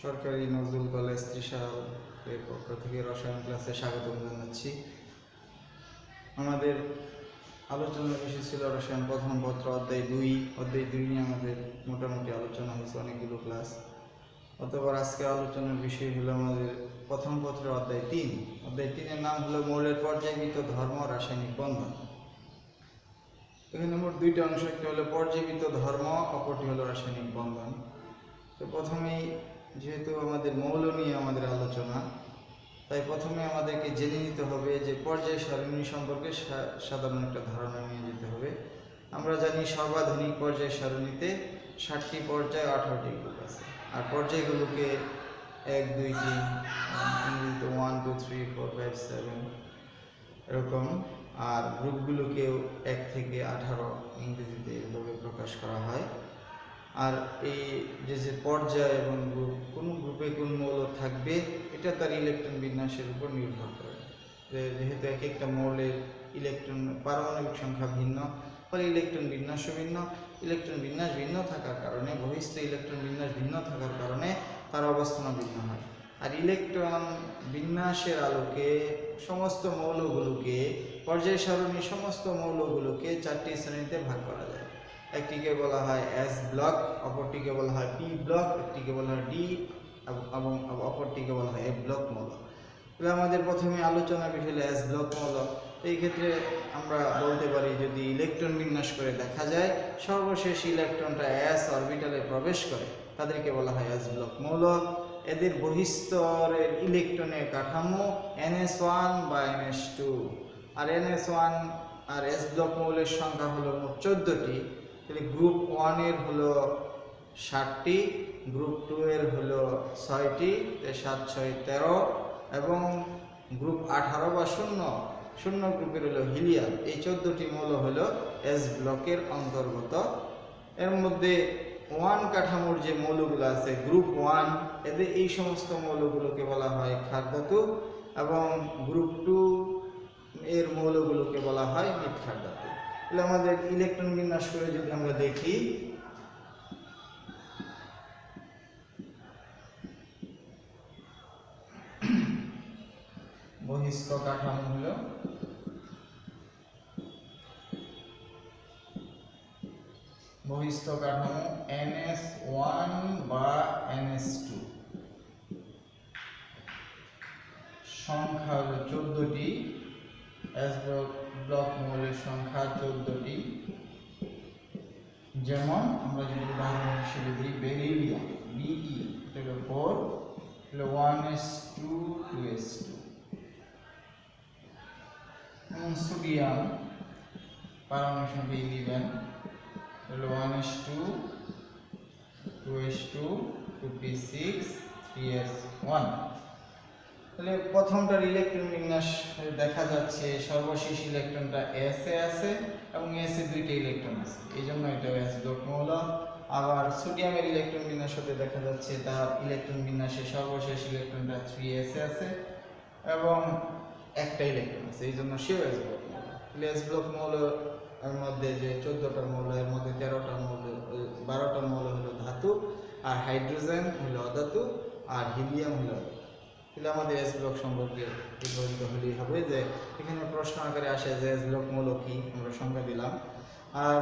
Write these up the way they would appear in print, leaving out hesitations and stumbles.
সরকারি নজরুল কলেজ ত্রিশালের পক্ষ থেকে রসায়ন ক্লাসে স্বাগতম জানাচ্ছি। আমাদের আলোচনার বিষয় ছিল রসায়ন প্রথম পত্র অধ্যায় 2 নিয়ে আমাদের মোটামুটি আলোচনা হয়েছে অনেকগুলো ক্লাস। অতঃপর আজকে আলোচনার বিষয় হলো আমাদের প্রথম পত্রের অধ্যায় 3। অধ্যায় 3-এর নাম হলো মৌলের পর্যায়বৃত্ত ধর্ম রাসায়নিক বন্ধন। এখানে মোট 2টা অংশ, একটা হলো পর্যায়বৃত্ত ধর্ম, অপরটি হলো রাসায়নিক বন্ধন। তো প্রথমেই যেহেতু আমাদের মৌল নিয়ে আমাদের আলোচনা, তাই প্রথমে আমাদেরকে জেনে নিতে হবে যে পর্যায় সারণী সম্পর্কে সাধারণ একটা ধারণা নিয়ে যেতে হবে। আমরা জানি সর্বাধুনিক পর্যায় সারণীতে 60টি পর্যায় 18টি গ্রুপ আছে, আর পর্যায়গুলোকে 1 2 3 ইংরেজিতে 1 2 3 4 5 7 এরকম, আর গ্রুপগুলোকেও 1 থেকে 18 ইংরেজিতে এভাবে প্রকাশ করা হয়। আর এই যে পর্যায় এবং গ্রুপ, কোন গ্রুপে কোন মৌল থাকবে এটা তার ইলেকট্রন বিন্যাসের উপর নির্ভর করে। যেহেতু এক একটা মৌলের ইলেকট্রন পারমাণবিক সংখ্যা ভিন্ন, ফলে ইলেকট্রন বিন্যাসও ভিন্ন। ইলেকট্রন বিন্যাস ভিন্ন থাকার কারণে, বহিস্থ ইলেকট্রন বিন্যাস ভিন্ন থাকার কারণে তার অবস্থানও ভিন্ন হয়। আর ইলেকট্রন বিন্যাসের আলোকে সমস্ত মৌলগুলোকে, পর্যায় সারণী সমস্ত মৌলগুলোকে 4টি শ্রেণীতে ভাগ করা যায়। একটিকে বলা হয় এস ব্লক, অপরটিকে বলা হয় পি ব্লক, একটিকে বলা হয় ডি এবং অপরটিকে বলা হয় এ ব্লক মৌল। তাহলে আমাদের প্রথমে আলোচনার বিষয় হলো এস ব্লক মৌল। এই ক্ষেত্রে আমরা বলতে পারি, যদি ইলেকট্রন বিন্যাস করে দেখা যায় সর্বশেষ ইলেকট্রনটা এস অরবিটালে প্রবেশ করে, তাদেরকে বলা হয় এস ব্লক মৌল। এদের বহিঃস্তরের ইলেকট্রনের কাঠামো NS1 বা NS2, আর NS1 আর এস ব্লক মৌলের সংখ্যা হলো মোট 14টি। তাহলে গ্রুপ 1 এর হলো 60টি, গ্রুপ 2 এর হলো 6টি, 7 6 13, এবং গ্রুপ 18 বা শূন্য গ্রুপের হলো হিলিয়াম। এই 14টি মৌল হলো এস ব্লকের অন্তর্গত। এর মধ্যে 1 কাঠামোর যে মৌলগুলো আছে গ্রুপ 1, এদের এই সমস্ত মৌলগুলোকে বলা হয় ক্ষার ধাতু, এবং গ্রুপ 2 এর মৌলগুলোকে বলা হয় মৃৎক্ষার ধাতু। তাহলে আমাদের ইলেকট্রন বিন্যাস করে যদি আমরা দেখি, বহিস্থ কাঠামো হলো NS1 বা NS2, সংখ্যা হলো 14টি, এস ব্লক মৌলের সংখ্যা 14টি। যেমন আমরা যদি উদাহরণ হিসেবে দিই, বেরিলিয়াম Be, এটা হলো 4, হলো 1s2 2s2, এবং সোডিয়াম পারমাণবিক সংখ্যা 11, হলো 1s2 2s2 2p6 3s1। তাহলে প্রথমটার ইলেকট্রন বিন্যাস দেখা যাচ্ছে সর্বশেষ ইলেকট্রনটা এস এ আছে এবং এস এ 2টা ইলেকট্রন আছে, এই জন্য এটা এস ব্লক মৌল। আবার সোডিয়ামের ইলেকট্রন বিন্যাস হতে দেখা যাচ্ছে তার ইলেকট্রন বিন্যাসে সর্বশেষ ইলেকট্রনটা 3s এ আছে এবং একটা ইলেকট্রন আছে, এই জন্য সেও এস ব্লক মৌল। তাহলে এস ব্লক মৌল এর মধ্যে যে 14টা মৌল, এর মধ্যে 13টা মৌল, 12টা মৌল হলো ধাতু, আর হাইড্রোজেন হলো অধাতু, আর হিলিয়াম হলো অধাতু। তাহলে আমাদের এস ব্লক সম্পর্কে বিবরিত হলেই হবে যে এখানে প্রশ্ন আকারে আসে যে এস ব্লক মৌল কি, আমরা সংজ্ঞা দিলাম। আর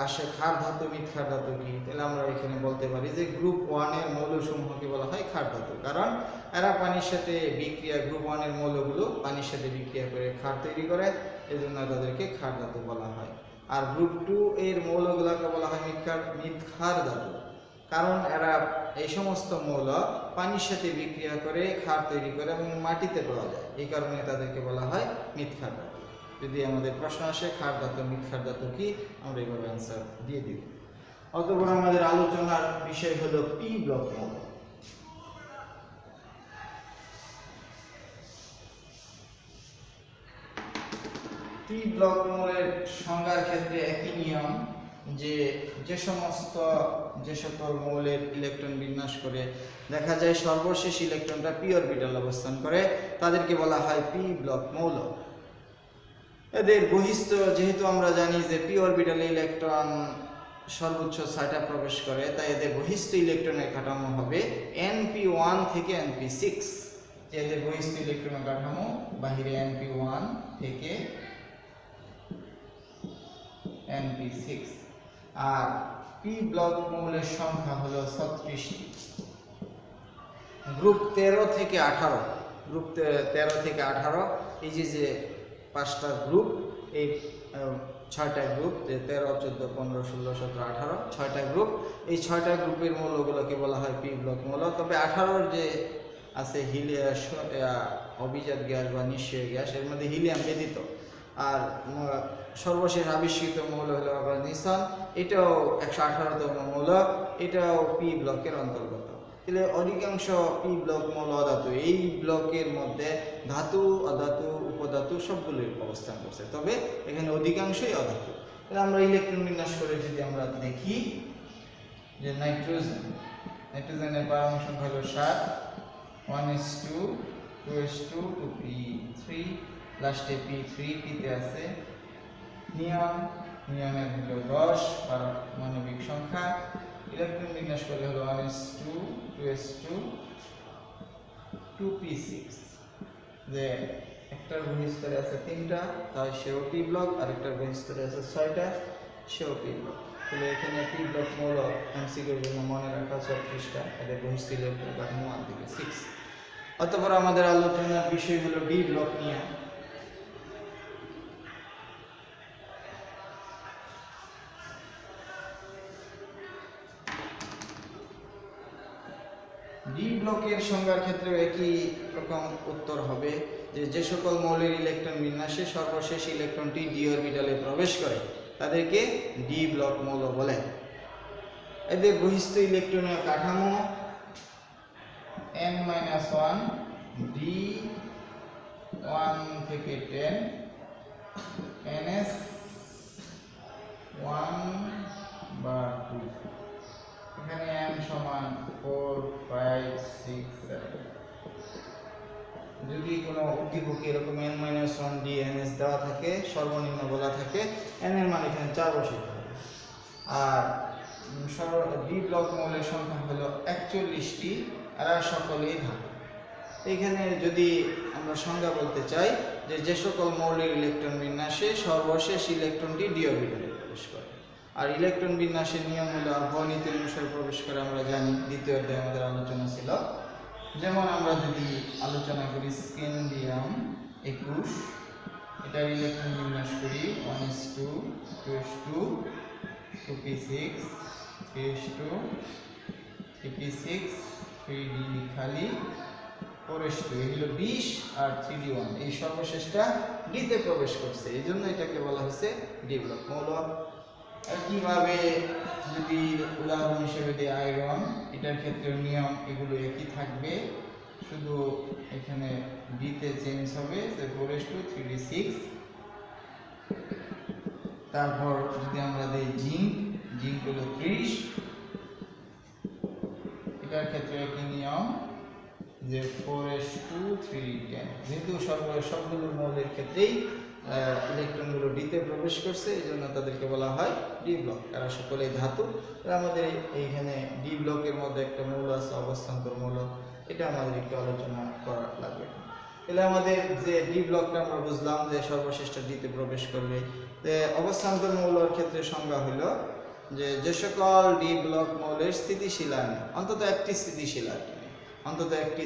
আসে ক্ষার ধাতু মৃৎক্ষার ধাতু কি, তাহলে আমরা এখানে বলতে পারি যে গ্রুপ 1 এর মৌলসমূহকে বলা হয় ক্ষার ধাতু, কারণ এরা পানির সাথে বিক্রিয়া, গ্রুপ 1 এর মৌলগুলো পানির সাথে বিক্রিয়া করে ক্ষার তৈরি করে, এজন্য তাদেরকে ক্ষার ধাতু বলা হয়। আর গ্রুপ 2 এর মৌলগুলোকে বলা হয় মৃৎক্ষার ধাতু, কারণ এরা এই সমস্ত মৌল পানির সাথে বিক্রিয়া করে ক্ষার তৈরি করে এবং মাটিতে পাওয়া যায়, এই কারণে তাদেরকে বলা হয় মৃৎক্ষার ধাতু। যদি আমাদের প্রশ্ন আসে ক্ষার ধাতু মৃৎক্ষার ধাতু কি, আমরা এইভাবে অ্যান্সার দিয়ে দিব। অতঃপর আমাদের আলোচনার বিষয় হলো পি ব্লক মৌল। পি ব্লক মৌলের সংজ্ঞার ক্ষেত্রে একই নিয়ম, যে সকল মৌলের ইলেকট্রন বিন্যাস করে দেখা যায় সর্বশেষ ইলেকট্রনটা পি অরবিটাল অবস্থান করে, তাদেরকে বলা হয় পি ব্লক মৌল। এদের বহিস্থ, যেহেতু আমরা জানি যে পি অরবিটালে ইলেকট্রন সর্বোচ্চ 6টা প্রবেশ করে, তাই এদের বহিস্থ ইলেকট্রনের কাঠামো হবে np1 np1 থেকে np6, যে এদের বহিস্থ ইলেকট্রন কাঠামো, বাহিরে np1 থেকে np6। আর পি ব্লক মৌলের সংখ্যা হলো 36টি। গ্রুপ 13 থেকে 18, গ্রুপ 13 থেকে 18, এই যে 5টা গ্রুপ, এই 6টা গ্রুপ, যে 13, 14, 15, 16, 17, 18, 6টা গ্রুপ। এই 6টা গ্রুপের মৌলগুলোকে বলা হয় পি ব্লক মৌল। তবে 18 যে আছে অভিজাত গ্যাস বা নিষ্ক্রিয় গ্যাস, এর মধ্যে হিলিয়াম ব্যতীত। আর সর্বশেষ আবিষ্কৃত মৌল হলো নিসন, এটাও 118তম মৌল, এটাও পি ব্লকের অন্তর্গত। তাহলে অধিকাংশ পি ব্লক মৌল অধাতু। এই ব্লকের মধ্যে ধাতু, অধাতু, উপধাতু সবগুলোই অবস্থান করছে, তবে এখানে অধিকাংশই অধাতু। তাহলে আমরা ইলেকট্রন বিন্যাস করে যদি আমরা দেখি, যে নাইট্রোজেনের পরমাণু সংখ্যা হলো 7, 1s2, 2s2, 2p3, লাস্টে p3, p-তে আছে নিয়নের হলো 10 পারমাণবিক সংখ্যা। ইলেকট্রন বিন্যাস করলে হলো 1s2, 2s2, 2p6, যে একটার বহিঃস্তরে আছে 3টা, তাই সেও পি ব্লক, আর একটার বহিঃস্তরে আছে 6টা, সেও পি ব্লক। তাহলে এখানে পি ব্লক মৌল এমসিকিউর জন্য মনে রাখা 36টা, এদের বহিস্থ ইলেকট্রন কাঠামো 1 থেকে 6। অতঃপর আমাদের আলোচনার বিষয় হলো ডি ব্লক নিয়ে। ডি ব্লকের সংজ্ঞার ক্ষেত্রে একই রকম উত্তর হবে, যে সকল মৌলের ইলেকট্রন বিন্যাসে সর্বশেষ ইলেকট্রনটি ডি অরবিটালে প্রবেশ করে তাদেরকে ডি ব্লক মৌল বলে। এদের বহিস্থ ইলেকট্রনীয় কাঠামো n-1, d 1 থেকে 10, ns 1/2। এখানে n সমান 4, 5, 6, 7। যদি কোনো উদ্দীপকে এরকম n-1 d ns দেওয়া থাকে, সর্বনিম্ন বলা থাকে, n এর মান এখানে 4 বসাতে হবে। আর ডি ব্লক মৌলের সংখ্যা হলো 41টি, আর সকলেই ধাতু। এখানে যদি আমরা সংজ্ঞা বলতে চাই, যে সকল মৌলের ইলেকট্রন বিন্যাসে সর্বশেষ ইলেকট্রনটি ডি অরবিটালে প্রবেশ করে। আর ইলেকট্রন বিন্যাসের নিয়ম হলো আবহাওয়া নীতি অনুসারে প্রবেশ করে, আমরা জানি, দ্বিতীয় অধ্যায়ে আমাদের আলোচনা ছিল। যেমন আমরা যদি আলোচনা করি স্ক্যান্ডিয়াম 21, এটার ইলেকট্রন বিন্যাস করি 1s2, 2s2, 2p6, 3s2, 3p6, 3d খালি, 4s2, এগুলো 20 আর 3d1, এই সর্বশেষটা ডিতে প্রবেশ করছে, এই জন্য এটাকে বলা হয়েছে ডি ব্লক মৌল। একইভাবে যদি উদাহরণ হিসেবে দিই আয়রন, এটার ক্ষেত্রে নিয়ম এগুলো একই থাকবে, শুধু এখানে ডিতে চেঞ্জ হবে, 4s2, 3d6। তারপর যদি আমরা দিই জিঙ্ক হলো 30, এটার ক্ষেত্রে একই নিয়ম, যে 4s2, 3d10। যেহেতু সবগুলো মৌলের ক্ষেত্রেই ইলেকট্রনগুলো ডিতে প্রবেশ করছে, এই জন্য তাদেরকে বলা হয় ডি ব্লক। এরা সকলেই ধাতু। আমাদের এইখানে ডি ব্লকের মধ্যে একটা মৌল আছে অবস্থান্তর মৌল, এটা আমাদের একটু আলোচনা করা লাগবে। তাহলে আমাদের যে ডি ব্লকটা আমরা বুঝলাম যে সর্বশেষটা ডিতে প্রবেশ করবে। অবস্থান্তর মৌলের ক্ষেত্রে সংজ্ঞা হলো, যে সকল ডি ব্লক মৌলের স্থিতিশীল আয়নে, অন্তত একটি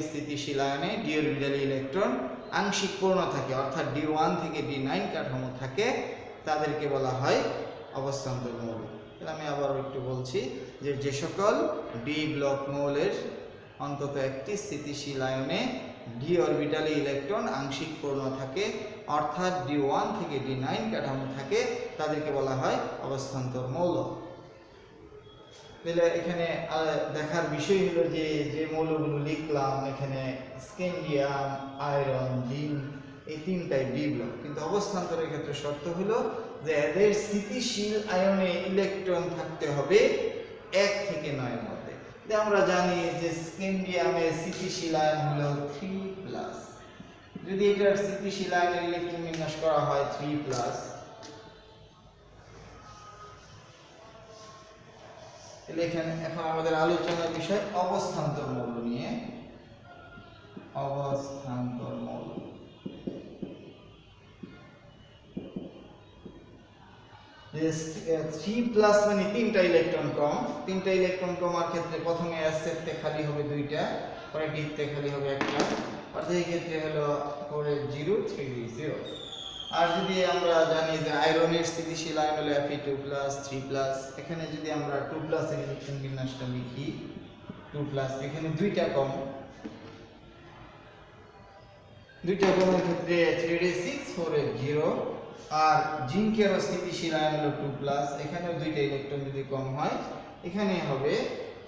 স্থিতিশীল আয়নে ডি অরবিটালে ইলেকট্রন আংশিক পূর্ণ থাকে, অর্থাৎ d1 থেকে d9 কাঠামো থাকে, তাদেরকে বলা হয় অবস্থান্তর মৌল। তাহলে আমি আবার একটু বলছি, যে সকল ডি ব্লক মৌলের অন্তত একটি স্থিতিশীল আয়নে ডি অরবিটালে ইলেকট্রন আংশিক পূর্ণ থাকে, অর্থাৎ d1 থেকে d9 কাঠামো থাকে, তাদেরকে বলা হয় অবস্থান্তর মৌল। তাহলে এখানে দেখার বিষয় হলো, যে মৌলগুলো লিখলাম এখানে স্ক্যান্ডিয়াম, আয়রন, জিঙ্ক, এই 3টাই ডি ব্লক, কিন্তু অবস্থান্তরের ক্ষেত্রে শর্ত হলো যে এদের স্থিতিশীল আয়নে ইলেকট্রন থাকতে হবে 1 থেকে 9 এর মধ্যে। আমরা জানি যে স্ক্যান্ডিয়ামের স্থিতিশীল আয়ন হলো 3+, যদি এটার স্থিতিশীল আয়নের ইলেকট্রন বিন্যাস করা হয় 3+, এখন আমাদের আলোচনার বিষয় অবস্থান্তর মৌল নিয়ে। অবস্থান্তর মৌল। থ্রি প্লাস মানে তিনটা ইলেকট্রন কম, তিনটা ইলেকট্রন কমার ক্ষেত্রে প্রথমে এস সেটে খালি হবে দুইটা, পরে ডিতে খালি হবে একটা, অর্থাৎ এই ক্ষেত্রে হলো 4s0 3d0। আর যদি আমরা জানি যে আয়রনের স্থিতিশীল আয়ন হলো Fe2+, 3+, এখানে যদি আমরা 2+ এর ইলেকট্রন বিন্যাসটা লিখি 2+, এখানে দুইটা কম, দুইটা কমের ক্ষেত্রে 3d6 4s0। আর জিঙ্কের স্থিতিশীল আয়ন হলো 2+, এখানেও দুইটা ইলেকট্রন যদি কম হয় এখানে হবে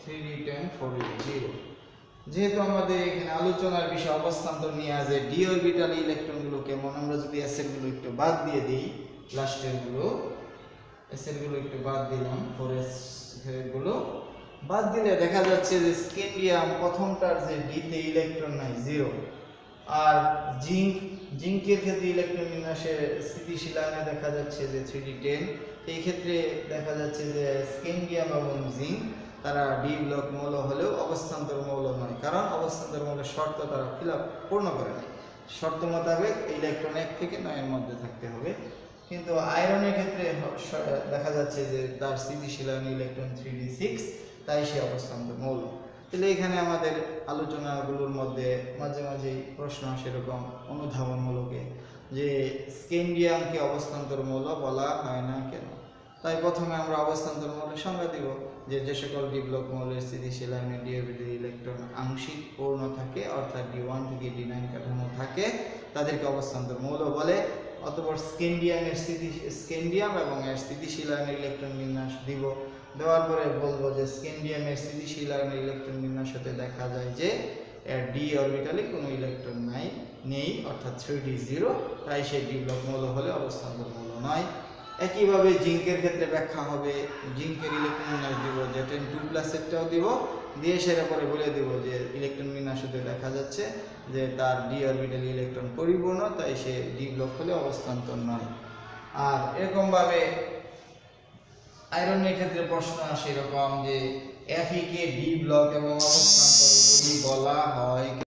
3d10 4s0। যেহেতু আমাদের এখানে আলোচনার বিষয় অবস্থান্তর নিয়ে আছে, ডি অরবিটাল ইলেকট্রনগুলো কেমন, আমরা যদি এসএল গুলো একটু বাদ দিয়ে দিই, লাস্টের গুলো এসএল গুলো একটু বাদ দিলাম, 4s গুলো বাদ দিলে দেখা যাচ্ছে যে স্ক্যান্ডিয়াম প্রথমটার যে ডি তে ইলেকট্রন নাই 0। আর জিঙ্কের ক্ষেত্রে ইলেকট্রন বিন্যাসে স্থিতিশীল আয়নে দেখা যাচ্ছে যে 3d10। এই ক্ষেত্রে দেখা যাচ্ছে যে স্ক্যান্ডিয়াম এবং জিঙ্ক তারা ডি ব্লক মৌল হলেও অবস্থান্তর মৌল নয়, কারণ অবস্থান্তর মৌলের শর্ত তারা পূর্ণ করে না। শর্ত মোতাবেক ইলেকট্রন 1 থেকে 9 এর মধ্যে থাকতে হবে। কিন্তু আয়রনের ক্ষেত্রে দেখা যাচ্ছে যে তার স্থিতিশীল আয়ন ইলেকট্রন 3d6, তাই সে অবস্থান্তর মৌল। তাহলে এখানে আমাদের আলোচনাগুলোর মধ্যে মাঝে মাঝে প্রশ্ন আসে এরকম অনুধাবনমূলকে, যে স্ক্যান্ডিয়ামকে অবস্থান্তর মৌল বলা হয় না কেন। তাই প্রথমে আমরা অবস্থান্তর মৌলের সংজ্ঞা দিব, যে সকল ডি ব্লক মৌলের স্থিতিশীল আয়নে ডি অরবিটাল ইলেকট্রন আংশিক পূর্ণ থাকে, অর্থাৎ d1 থেকে d9 কাঠামো থাকে, তাদেরকে অবস্থান্তর মৌল বলে। অতঃপর স্ক্যান্ডিয়াম এবং এর স্থিতিশীল আয়নের ইলেকট্রন বিন্যাস দিব, দেওয়ার পরে বলবো যে স্ক্যান্ডিয়ামের স্থিতিশীল আয়নের ইলেকট্রন বিন্যাস হতে দেখা যায় যে এর ডি অরবিটালে কোনো ইলেকট্রন নেই, অর্থাৎ 3d0, তাই সেই ডি ব্লক মৌল হলে অবস্থান্তর মৌল নয়। একইভাবে জিঙ্কের ক্ষেত্রে ব্যাখ্যা হবে, জিঙ্কের ইলেকট্রন বিন্যাস দিব যে 10 2+ একটাও দিব, দিয়ে সেটা পরে বলে দিব যে ইলেকট্রন বিন্যাস হতে দেখা যাচ্ছে যে তার ডি অরবিটাল ইলেকট্রন পরিপূর্ণ, তাই সে ডি ব্লক হলে অবস্থান্তর নয়। আর এরকম ভাবে আয়রনের ক্ষেত্রে প্রশ্ন আসে এরকম যে Fe কে ডি ব্লক এবং অবস্থান্তর বলা হয়।